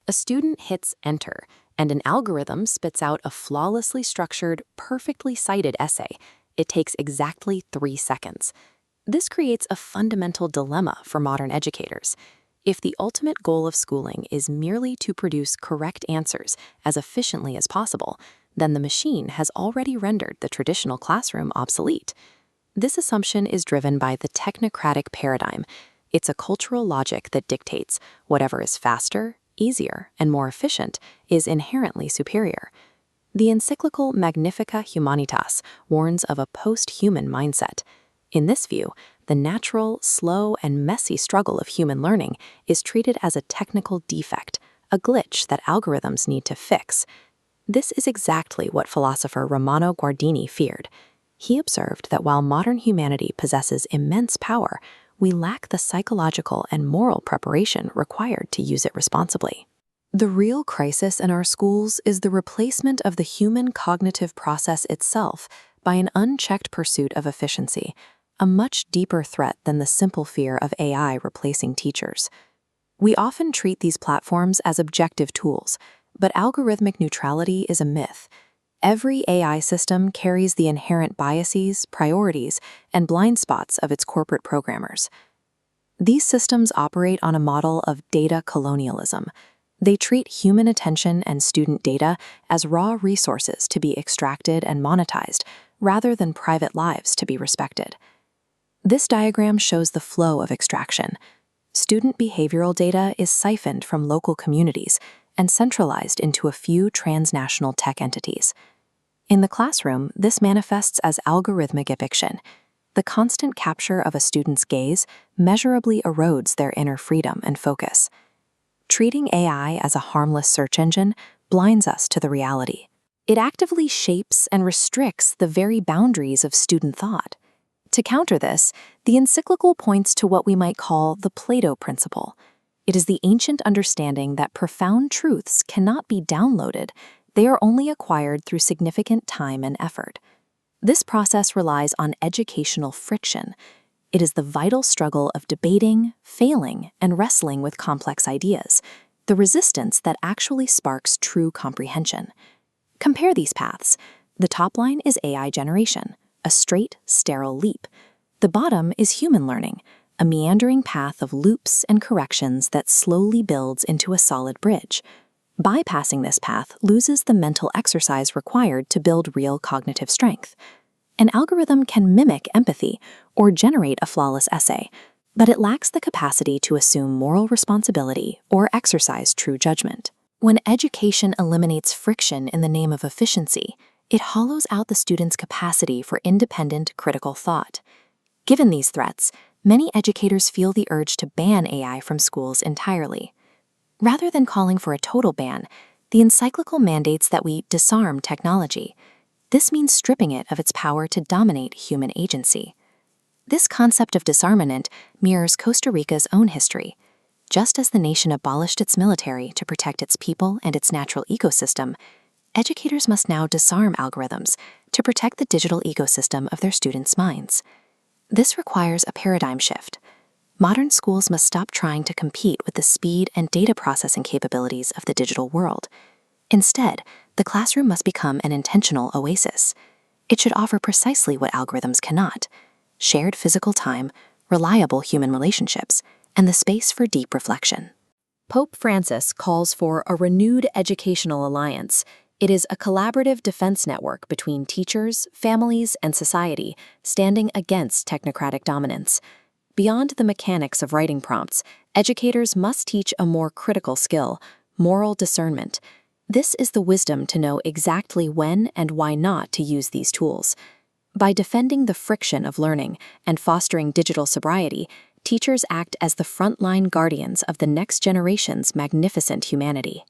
A student hits enter, and an algorithm spits out a flawlessly structured, perfectly cited essay. It takes exactly 3 seconds. This creates a fundamental dilemma for modern educators. If the ultimate goal of schooling is merely to produce correct answers as efficiently as possible, then the machine has already rendered the traditional classroom obsolete. This assumption is driven by the technocratic paradigm. It's a cultural logic that dictates whatever is faster, easier, and more efficient is inherently superior. The encyclical Magnifica Humanitas warns of a post-human mindset. In this view, the natural, slow, and messy struggle of human learning is treated as a technical defect, a glitch that algorithms need to fix. This is exactly what philosopher Romano Guardini feared. He observed that while modern humanity possesses immense power, we lack the psychological and moral preparation required to use it responsibly. The real crisis in our schools is the replacement of the human cognitive process itself by an unchecked pursuit of efficiency, a much deeper threat than the simple fear of AI replacing teachers. We often treat these platforms as objective tools, but algorithmic neutrality is a myth. Every AI system carries the inherent biases, priorities, and blind spots of its corporate programmers. These systems operate on a model of data colonialism. They treat human attention and student data as raw resources to be extracted and monetized, rather than private lives to be respected. This diagram shows the flow of extraction. Student behavioral data is siphoned from local communities and centralized into a few transnational tech entities. In the classroom, this manifests as algorithmic eviction. The constant capture of a student's gaze measurably erodes their inner freedom and focus. Treating AI as a harmless search engine blinds us to the reality. It actively shapes and restricts the very boundaries of student thought. To counter this, the encyclical points to what we might call the Plato principle. It is the ancient understanding that profound truths cannot be downloaded. They are only acquired through significant time and effort. This process relies on educational friction. It is the vital struggle of debating, failing, and wrestling with complex ideas, the resistance that actually sparks true comprehension. Compare these paths. The top line is AI generation, a straight, sterile leap. The bottom is human learning, a meandering path of loops and corrections that slowly builds into a solid bridge. Bypassing this path loses the mental exercise required to build real cognitive strength. An algorithm can mimic empathy or generate a flawless essay, but it lacks the capacity to assume moral responsibility or exercise true judgment. When education eliminates friction in the name of efficiency, it hollows out the student's capacity for independent, critical thought. Given these threats, many educators feel the urge to ban AI from schools entirely. Rather than calling for a total ban, the encyclical mandates that we disarm technology. This means stripping it of its power to dominate human agency. This concept of disarmament mirrors Costa Rica's own history. Just as the nation abolished its military to protect its people and its natural ecosystem, educators must now disarm algorithms to protect the digital ecosystem of their students' minds. This requires a paradigm shift. Modern schools must stop trying to compete with the speed and data processing capabilities of the digital world. Instead, the classroom must become an intentional oasis. It should offer precisely what algorithms cannot: shared physical time, reliable human relationships, and the space for deep reflection. Pope Francis calls for a renewed educational alliance. It is a collaborative defense network between teachers, families, and society, standing against technocratic dominance. Beyond the mechanics of writing prompts, educators must teach a more critical skill: moral discernment. This is the wisdom to know exactly when and why not to use these tools. By defending the friction of learning and fostering digital sobriety, teachers act as the frontline guardians of the next generation's magnificent humanity.